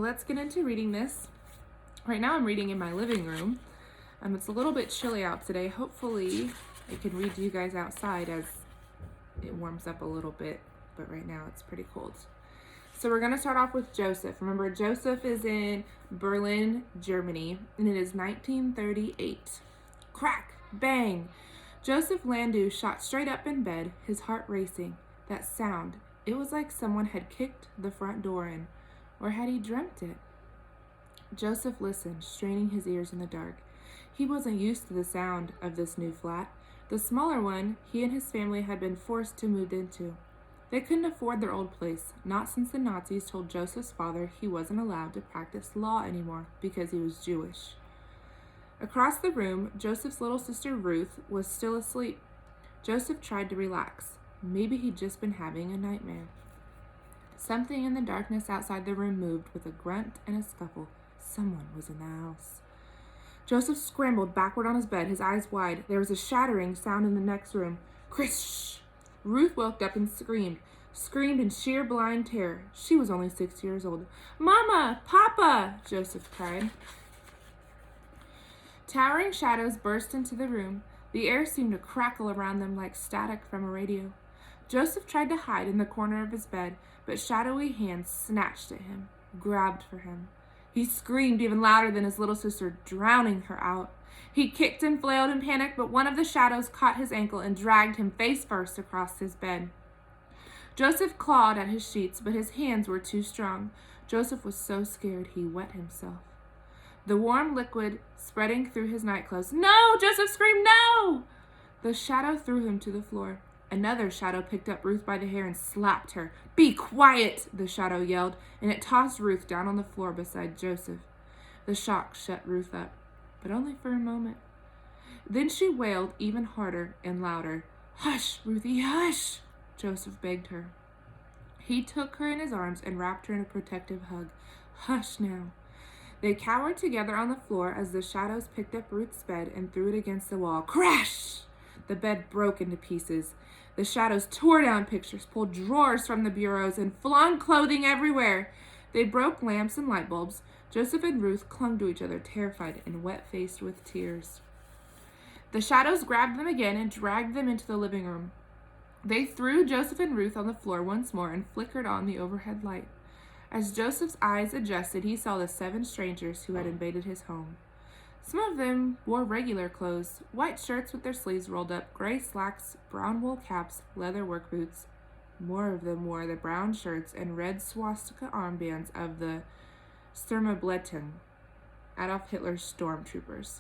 let's get into reading this. Right now I'm reading in my living room. It's a little bit chilly out today. Hopefully I can read to you guys outside as it warms up a little bit, but right now it's pretty cold. So we're going to start off with Joseph. Remember, Joseph is in Berlin, Germany, and it is 1938. Crack! Bang! Joseph Landau shot straight up in bed, his heart racing. That sound, it was like someone had kicked the front door in. Or had he dreamt it? Joseph listened, straining his ears in the dark. He wasn't used to the sound of this new flat, the smaller one he and his family had been forced to move into. They couldn't afford their old place, not since the Nazis told Joseph's father he wasn't allowed to practice law anymore because he was Jewish. Across the room, Joseph's little sister Ruth was still asleep. Joseph tried to relax. Maybe he'd just been having a nightmare. Something in the darkness outside the room moved with a grunt and a scuffle. Someone was in the house. Joseph scrambled backward on his bed, his eyes wide. There was a shattering sound in the next room. Krish! Ruth woke up and screamed in sheer blind terror. She was only 6 years old. Mama! Papa! Joseph cried. Towering shadows burst into the room. The air seemed to crackle around them like static from a radio. Joseph tried to hide in the corner of his bed, but shadowy hands snatched at him, grabbed for him. He screamed even louder than his little sister, drowning her out. He kicked and flailed in panic, but one of the shadows caught his ankle and dragged him face first across his bed. Joseph clawed at his sheets, but his hands were too strong. Joseph was so scared he wet himself. The warm liquid spreading through his nightclothes. No! Joseph screamed, no! The shadow threw him to the floor. Another shadow picked up Ruth by the hair and slapped her. Be quiet! The shadow yelled, and it tossed Ruth down on the floor beside Joseph. The shock shut Ruth up, but only for a moment. Then she wailed even harder and louder. Hush, Ruthie, hush! Joseph begged her. He took her in his arms and wrapped her in a protective hug. Hush now. They cowered together on the floor as the shadows picked up Ruth's bed and threw it against the wall. Crash! The bed broke into pieces. The shadows tore down pictures, pulled drawers from the bureaus, and flung clothing everywhere. They broke lamps and light bulbs. Joseph and Ruth clung to each other, terrified and wet-faced with tears. The shadows grabbed them again and dragged them into the living room. They threw Joseph and Ruth on the floor once more and flickered on the overhead light. As Joseph's eyes adjusted, he saw the 7 strangers who had invaded his home. Some of them wore regular clothes, white shirts with their sleeves rolled up, gray slacks, brown wool caps, leather work boots. More of them wore the brown shirts and red swastika armbands of the Sturmblätter, Adolf Hitler's stormtroopers.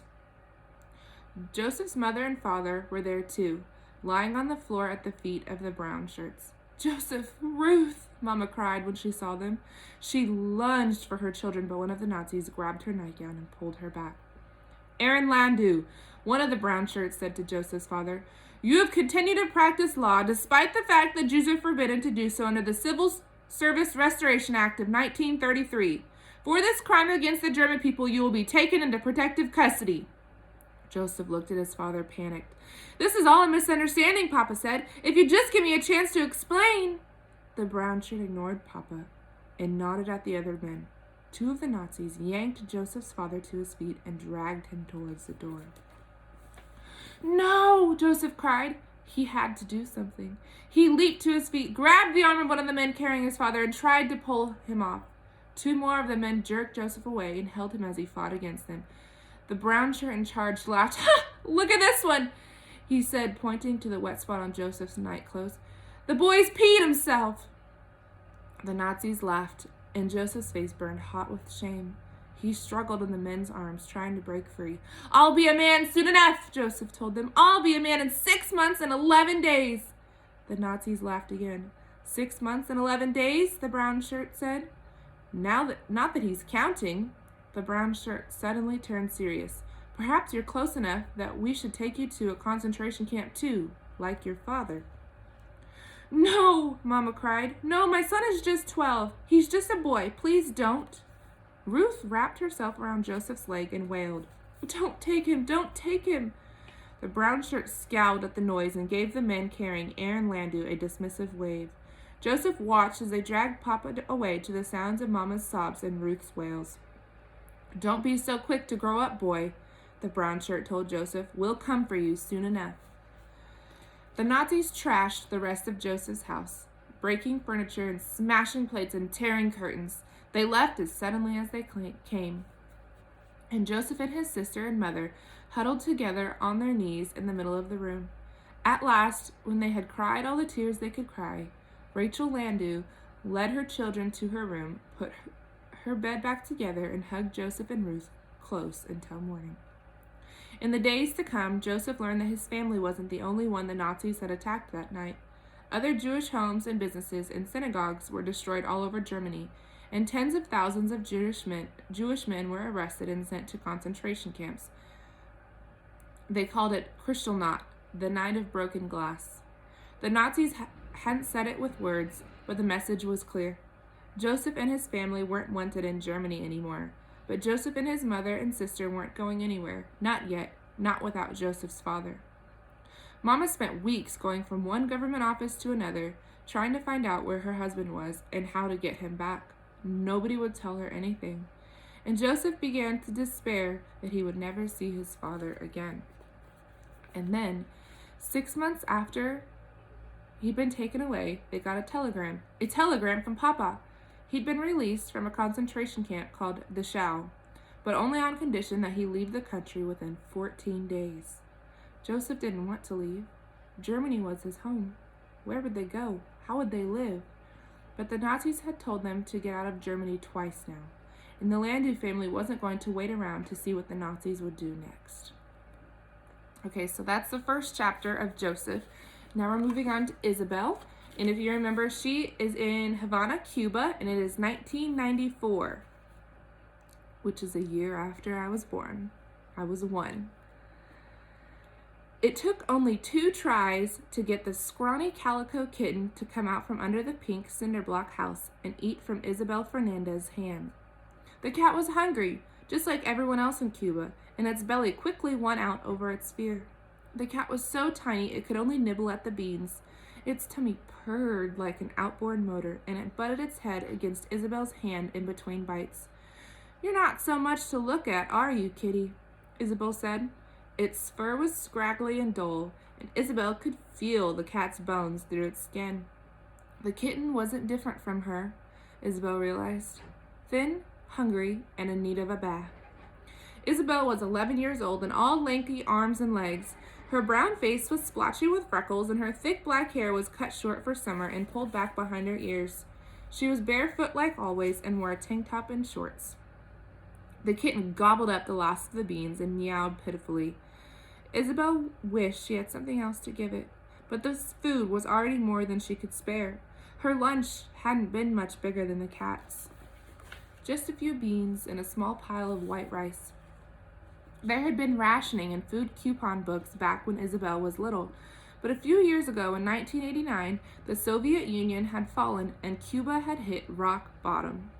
Joseph's mother and father were there too, lying on the floor at the feet of the brown shirts. Joseph, Ruth, Mama cried when she saw them. She lunged for her children, but one of the Nazis grabbed her nightgown and pulled her back. Aaron Landau, one of the brown shirts, said to Joseph's father, you have continued to practice law despite the fact that Jews are forbidden to do so under the Civil Service Restoration Act of 1933. For this crime against the German people, you will be taken into protective custody. Joseph looked at his father, panicked. This is all a misunderstanding, Papa said. If you just give me a chance to explain. The brown shirt ignored Papa and nodded at the other men. 2 of the Nazis yanked Joseph's father to his feet and dragged him towards the door. No, Joseph cried. He had to do something. He leaped to his feet, grabbed the arm of one of the men carrying his father, and tried to pull him off. 2 more of the men jerked Joseph away and held him as he fought against them. The brown shirt in charge laughed. Ha! Look at this one, he said, pointing to the wet spot on Joseph's nightclothes. The boy's peed himself. The Nazis laughed, and Joseph's face burned hot with shame. He struggled in the men's arms, trying to break free. I'll be a man soon enough, Joseph told them. I'll be a man in 6 months and 11 days. The Nazis laughed again. 6 months and 11 days, the brown shirt said. Not that he's counting. The brown shirt suddenly turned serious. Perhaps you're close enough that we should take you to a concentration camp too, like your father. No, Mama cried. No, my son is just 12. He's just a boy. Please don't. Ruth wrapped herself around Joseph's leg and wailed, Don't take him, don't take him. The brown shirt scowled at the noise and gave the men carrying Aaron Landau a dismissive wave. Joseph watched as they dragged Papa away to the sounds of Mama's sobs and Ruth's wails. "Don't be so quick to grow up, boy," the brown shirt told Joseph. "We'll come for you soon enough." The Nazis trashed the rest of Joseph's house, breaking furniture and smashing plates and tearing curtains. They left as suddenly as they came, and Joseph and his sister and mother huddled together on their knees in the middle of the room. At last, when they had cried all the tears they could cry, Rachel Landau led her children to her room, put her bed back together, and hugged Joseph and Ruth close until morning. In the days to come, Joseph learned that his family wasn't the only one the Nazis had attacked that night. Other Jewish homes and businesses and synagogues were destroyed all over Germany, and tens of thousands of Jewish men were arrested and sent to concentration camps. They called it Kristallnacht, the night of broken glass. The Nazis hadn't said it with words, but the message was clear. Joseph and his family weren't wanted in Germany anymore, but Joseph and his mother and sister weren't going anywhere, not yet, not without Joseph's father. Mama spent weeks going from one government office to another, trying to find out where her husband was and how to get him back. Nobody would tell her anything, and Joseph began to despair that he would never see his father again. And then, 6 months after he'd been taken away, they got a telegram from Papa. He'd been released from a concentration camp called Dachau, but only on condition that he leave the country within 14 days. Joseph didn't want to leave. Germany was his home. Where would they go? How would they live? But the Nazis had told them to get out of Germany twice now, and the Landau family wasn't going to wait around to see what the Nazis would do next. Okay, so that's the first chapter of Joseph. Now we're moving on to Isabel. And if you remember, she is in Havana, Cuba, and it is 1994, which is a year after I was born. I was 1. It took only 2 tries to get the scrawny calico kitten to come out from under the pink cinder block house and eat from Isabel Fernandez's hand. The cat was hungry, just like everyone else in Cuba, and its belly quickly won out over its fear. The cat was so tiny it could only nibble at the beans. Its tummy purred like an outboard motor, and it butted its head against Isabel's hand in between bites. "You're not so much to look at, are you, kitty?" Isabel said. Its fur was scraggly and dull, and Isabel could feel the cat's bones through its skin. The kitten wasn't different from her, Isabel realized. Thin, hungry, and in need of a bath. Isabel was 11 years old and all lanky arms and legs. Her brown face was splotchy with freckles, and her thick black hair was cut short for summer and pulled back behind her ears. She was barefoot like always and wore a tank top and shorts. The kitten gobbled up the last of the beans and meowed pitifully. Isabel wished she had something else to give it, but this food was already more than she could spare. Her lunch hadn't been much bigger than the cat's. Just a few beans and a small pile of white rice. There had been rationing and food coupon books back when Isabel was little, but a few years ago in 1989, the Soviet Union had fallen and Cuba had hit rock bottom.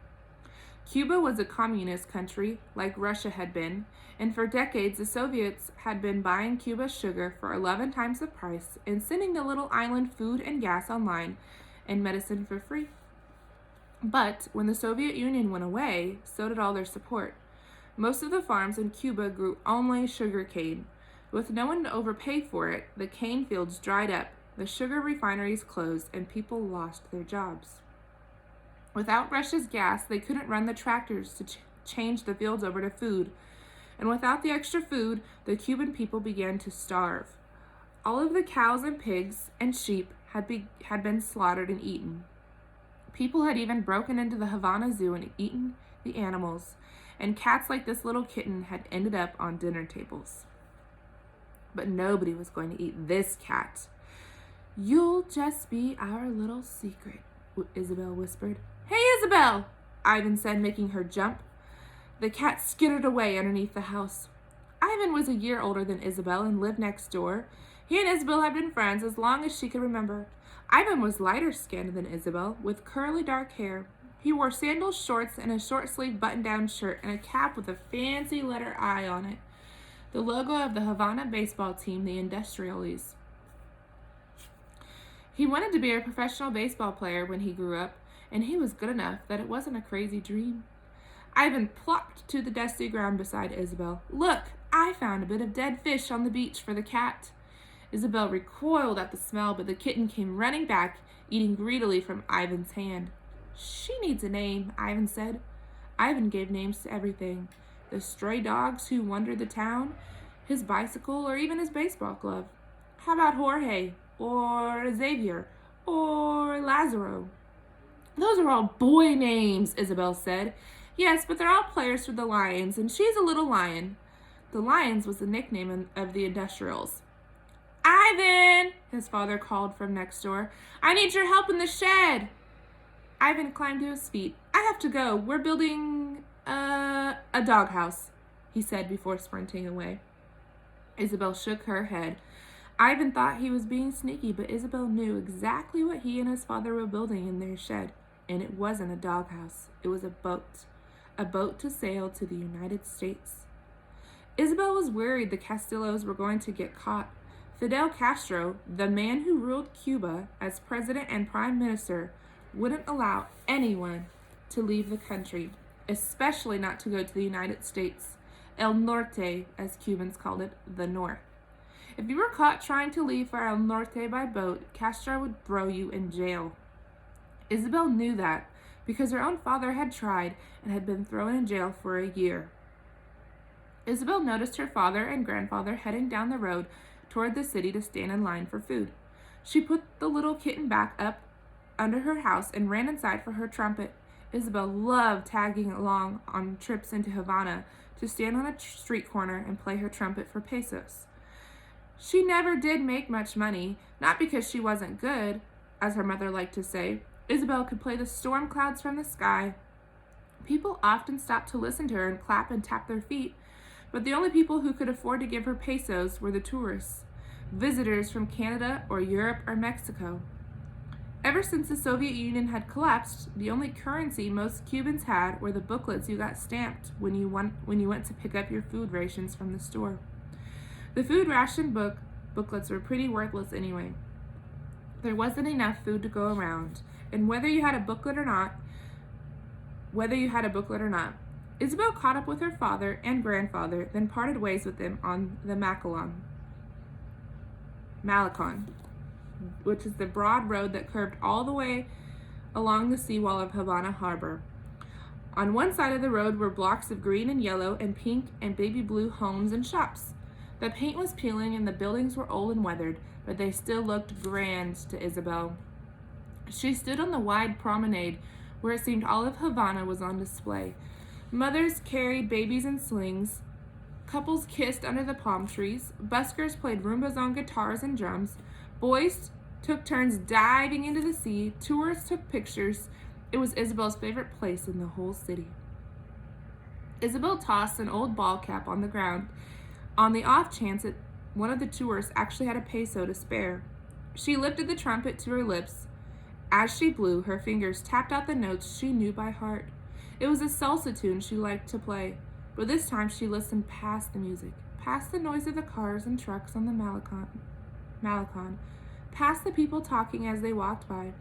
Cuba was a communist country, like Russia had been, and for decades the Soviets had been buying Cuba's sugar for 11 times the price and sending the little island food and gas online and medicine for free. But when the Soviet Union went away, so did all their support. Most of the farms in Cuba grew only sugar cane. With no one to overpay for it, the cane fields dried up, the sugar refineries closed, and people lost their jobs. Without Russia's gas, they couldn't run the tractors to change the fields over to food. And without the extra food, the Cuban people began to starve. All of the cows and pigs and sheep had been slaughtered and eaten. People had even broken into the Havana Zoo and eaten the animals, and cats like this little kitten had ended up on dinner tables. But nobody was going to eat this cat. "You'll just be our little secret," Isabel whispered. "Hey, Isabel!" Ivan said, making her jump. The cat skittered away underneath the house. Ivan was a year older than Isabel and lived next door. He and Isabel had been friends as long as she could remember. Ivan was lighter skinned than Isabel, with curly dark hair. He wore sandals, shorts, and a short-sleeved button-down shirt and a cap with a fancy letter I on it, the logo of the Havana baseball team, the Industriales. He wanted to be a professional baseball player when he grew up, and he was good enough that it wasn't a crazy dream. Ivan plopped to the dusty ground beside Isabel. "Look, I found a bit of dead fish on the beach for the cat." Isabel recoiled at the smell, but the kitten came running back, eating greedily from Ivan's hand. "She needs a name," Ivan said. Ivan gave names to everything: the stray dogs who wandered the town, his bicycle, or even his baseball glove. "How about Jorge, or Xavier, or Lazaro?" "Those are all boy names," Isabel said. "Yes, but they're all players for the Lions, and she's a little lion." The Lions was the nickname of the Industrials. "Ivan!" his father called from next door. "I need your help in the shed." Ivan climbed to his feet. "I have to go. We're building a doghouse," he said before sprinting away. Isabel shook her head. Ivan thought he was being sneaky, but Isabel knew exactly what he and his father were building in their shed, and it wasn't a doghouse. It was a boat to sail to the United States. Isabel was worried the Castillos were going to get caught. Fidel Castro, the man who ruled Cuba as president and prime minister, wouldn't allow anyone to leave the country, especially not to go to the United States. El Norte, as Cubans called it, the North. If you were caught trying to leave for El Norte by boat, Castro would throw you in jail. Isabel knew that because her own father had tried and had been thrown in jail for a year. Isabel noticed her father and grandfather heading down the road toward the city to stand in line for food. She put the little kitten back up under her house and ran inside for her trumpet. Isabel loved tagging along on trips into Havana to stand on a street corner and play her trumpet for pesos. She never did make much money, not because she wasn't good, as her mother liked to say. Isabel could play the storm clouds from the sky. People often stopped to listen to her and clap and tap their feet, but the only people who could afford to give her pesos were the tourists, visitors from Canada or Europe or Mexico. Ever since the Soviet Union had collapsed, the only currency most Cubans had were the booklets you got stamped when you went to pick up your food rations from the store. The food ration booklets were pretty worthless anyway. There wasn't enough food to go around, and whether you had a booklet or not, Isabel caught up with her father and grandfather, then parted ways with them on the Malecon, which is the broad road that curved all the way along the seawall of Havana Harbor. On one side of the road were blocks of green and yellow and pink and baby blue homes and shops. The paint was peeling and the buildings were old and weathered, but they still looked grand to Isabel. She stood on the wide promenade where it seemed all of Havana was on display. Mothers carried babies in slings. Couples kissed under the palm trees. Buskers played rumbas on guitars and drums. Boys took turns diving into the sea. Tourists took pictures. It was Isabel's favorite place in the whole city. Isabel tossed an old ball cap on the ground on the off chance that one of the tourists actually had a peso to spare. She lifted the trumpet to her lips. As she blew, her fingers tapped out the notes she knew by heart. It was a salsa tune she liked to play, but this time she listened past the music, past the noise of the cars and trucks on the Malecon, past the people talking as they walked by,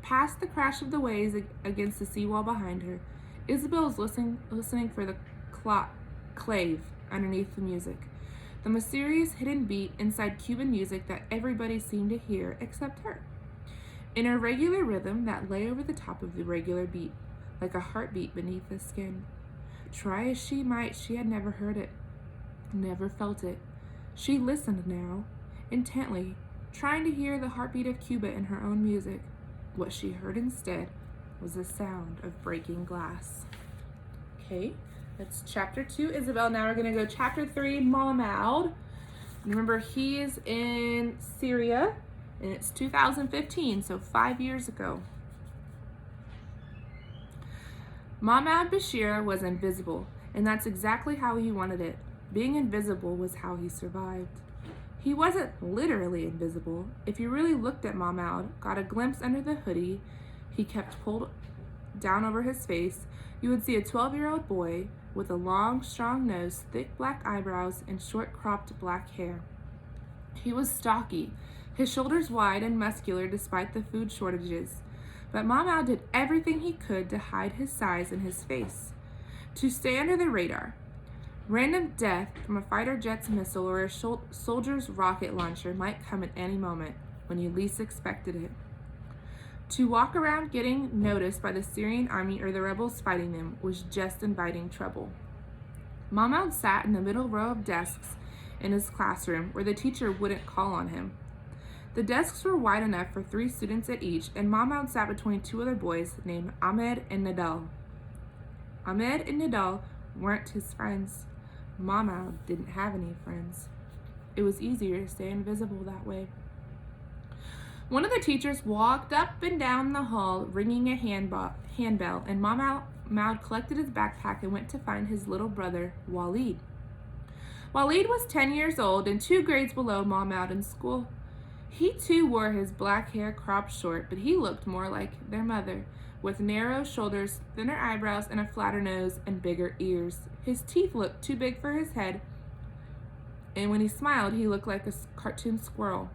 past the crash of the waves against the seawall behind her. Isabel was listening for the clave underneath the music, the mysterious hidden beat inside Cuban music that everybody seemed to hear except her. In a regular rhythm that lay over the top of the regular beat, like a heartbeat beneath the skin. Try as she might, she had never heard it, never felt it. She listened now, intently, trying to hear the heartbeat of Cuba in her own music. What she heard instead was the sound of breaking glass. Okay, that's chapter 2, Isabel. Now we're going to go chapter 3, Mahmoud. Remember, he is in Syria, and it's 2015, so 5 years ago. Mahmoud Bashir was invisible, and that's exactly how he wanted it. Being invisible was how he survived. He wasn't literally invisible. If you really looked at Mahmoud, got a glimpse under the hoodie he kept pulled down over his face, you would see a 12-year-old boy with a long, strong nose, thick black eyebrows, and short cropped black hair. He was stocky, his shoulders wide and muscular despite the food shortages. But Mahmoud did everything he could to hide his size and his face, to stay under the radar. Random death from a fighter jet's missile or a soldier's rocket launcher might come at any moment, when you least expected it. To walk around getting noticed by the Syrian army or the rebels fighting them was just inviting trouble. Mahmoud sat in the middle row of desks in his classroom where the teacher wouldn't call on him. The desks were wide enough for 3 students at each, and Mahmoud sat between 2 other boys named Ahmed and Nadal. Ahmed and Nadal weren't his friends. Mahmoud didn't have any friends. It was easier to stay invisible that way. One of the teachers walked up and down the hall, ringing a handbell, and Mahmoud collected his backpack and went to find his little brother, Walid. Walid was 10 years old and 2 grades below Mahmoud in school. He too wore his black hair cropped short, but he looked more like their mother, with narrow shoulders, thinner eyebrows, and a flatter nose and bigger ears. His teeth looked too big for his head, and when he smiled, he looked like a cartoon squirrel.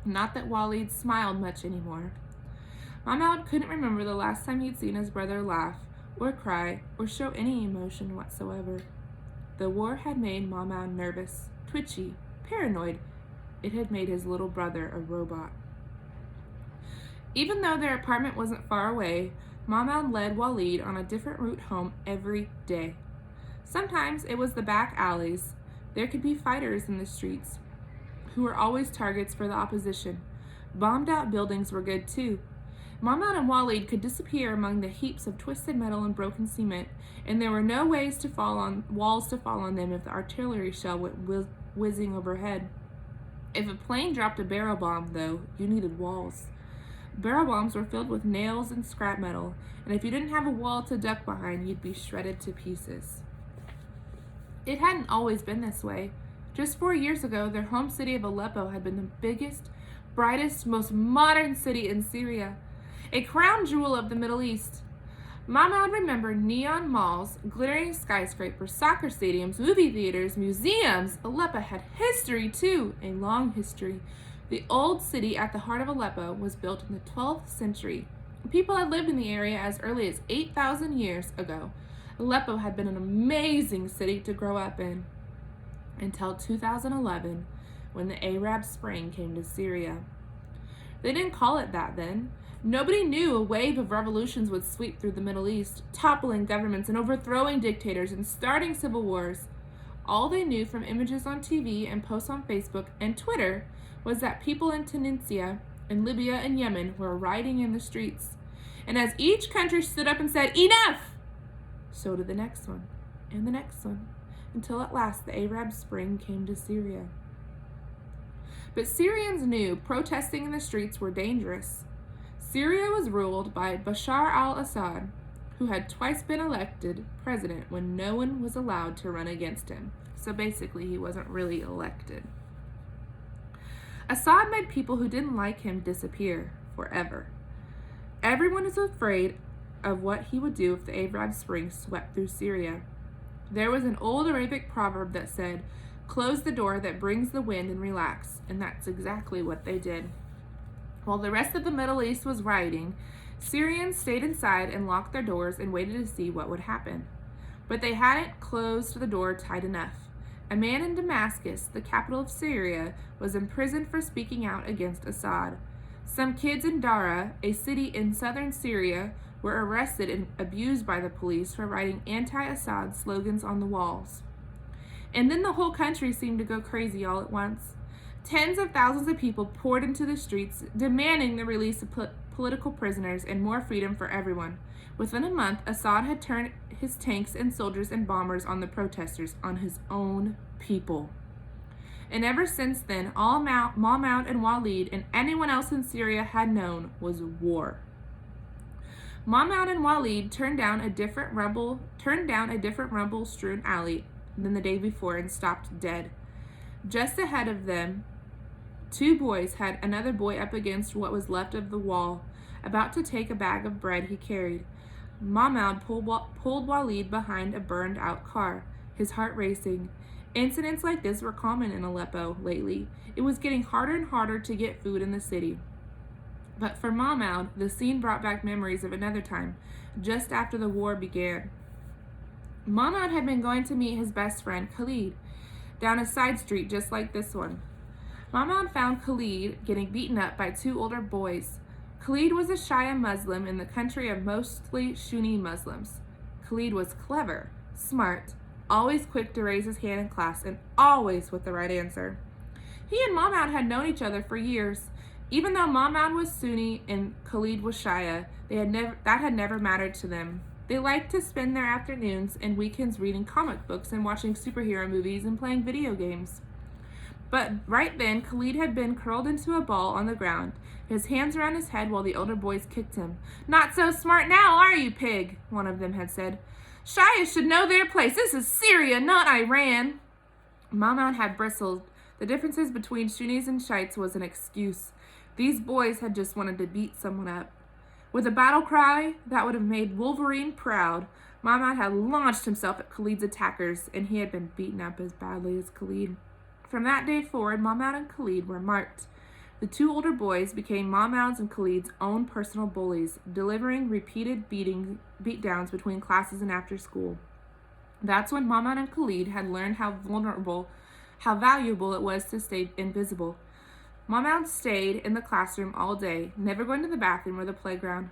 Not that Walid smiled much anymore. Mahmoud couldn't remember the last time he'd seen his brother laugh, or cry, or show any emotion whatsoever. The war had made Mahmoud nervous, twitchy, paranoid. It had made his little brother a robot. Even though their apartment wasn't far away, Mahmoud led Walid on a different route home every day. Sometimes it was the back alleys. There could be fighters in the streets who were always targets for the opposition. Bombed out buildings were good too. Mahmoud and Walid could disappear among the heaps of twisted metal and broken cement, and there were no walls to fall on them if the artillery shell went whizzing overhead. If a plane dropped a barrel bomb, though, you needed walls. Barrel bombs were filled with nails and scrap metal, and if you didn't have a wall to duck behind, you'd be shredded to pieces. It hadn't always been this way. Just 4 years ago, their home city of Aleppo had been the biggest, brightest, most modern city in Syria, a crown jewel of the Middle East. Mahmoud remembered neon malls, glittering skyscrapers, soccer stadiums, movie theaters, museums. Aleppo had history too, a long history. The old city at the heart of Aleppo was built in the 12th century. People had lived in the area as early as 8,000 years ago. Aleppo had been an amazing city to grow up in, until 2011, when the Arab Spring came to Syria. They didn't call it that then. Nobody knew a wave of revolutions would sweep through the Middle East, toppling governments and overthrowing dictators and starting civil wars. All they knew from images on TV and posts on Facebook and Twitter was that people in Tunisia and Libya and Yemen were rioting in the streets. And as each country stood up and said, "Enough!" so did the next one, and the next one, until at last the Arab Spring came to Syria. But Syrians knew protesting in the streets were dangerous. Syria was ruled by Bashar al-Assad, who had twice been elected president when no one was allowed to run against him. So basically, he wasn't really elected. Assad made people who didn't like him disappear forever. Everyone was afraid of what he would do if the Arab Spring swept through Syria. There was an old Arabic proverb that said, "Close the door that brings the wind and relax," and that's exactly what they did. While the rest of the Middle East was rioting, Syrians stayed inside and locked their doors and waited to see what would happen. But they hadn't closed the door tight enough. A man in Damascus, the capital of Syria, was imprisoned for speaking out against Assad. Some kids in Dara, a city in southern Syria, were arrested and abused by the police for writing anti-Assad slogans on the walls. And then the whole country seemed to go crazy all at once. Tens of thousands of people poured into the streets, demanding the release of political prisoners and more freedom for everyone. Within a month, Assad had turned his tanks and soldiers and bombers on the protesters, on his own people. And ever since then, all Mahmoud and Walid and anyone else in Syria had known was war. Mahmoud and Walid turned down a different rumble-strewn alley than the day before and stopped dead. Just ahead of them, 2 boys had another boy up against what was left of the wall, about to take a bag of bread he carried. Mahmoud pulled Walid behind a burned-out car. his heart racing. Incidents like this were common in Aleppo lately. It was getting harder and harder to get food in the city. But for Mahmoud, the scene brought back memories of another time, just after the war began. Mahmoud had been going to meet his best friend, Khalid, down a side street just like this one. Mahmoud found Khalid getting beaten up by two older boys. Khalid was a Shia Muslim in the country of mostly Sunni Muslims. Khalid was clever, smart, always quick to raise his hand in class, and always with the right answer. He and Mahmoud had known each other for years. Even though Mahmoud was Sunni and Khalid was Shia, that had never mattered to them. They liked to spend their afternoons and weekends reading comic books and watching superhero movies and playing video games. But right then, Khalid had been curled into a ball on the ground, his hands around his head while the older boys kicked him. "Not so smart now, are you, pig?" one of them had said. "Shia should know their place. This is Syria, not Iran." Mahmoud had bristled. The differences between Sunnis and Shiites was an excuse. These boys had just wanted to beat someone up. With a battle cry that would have made Wolverine proud, Mahmoud had launched himself at Khalid's attackers, and he had been beaten up as badly as Khalid. From that day forward, Mahmoud and Khalid were marked. The two older boys became Mahmoud's and Khalid's own personal bullies, delivering repeated beatdowns between classes and after school. That's when Mahmoud and Khalid had learned how valuable it was to stay invisible. Mahmoud stayed in the classroom all day, never going to the bathroom or the playground.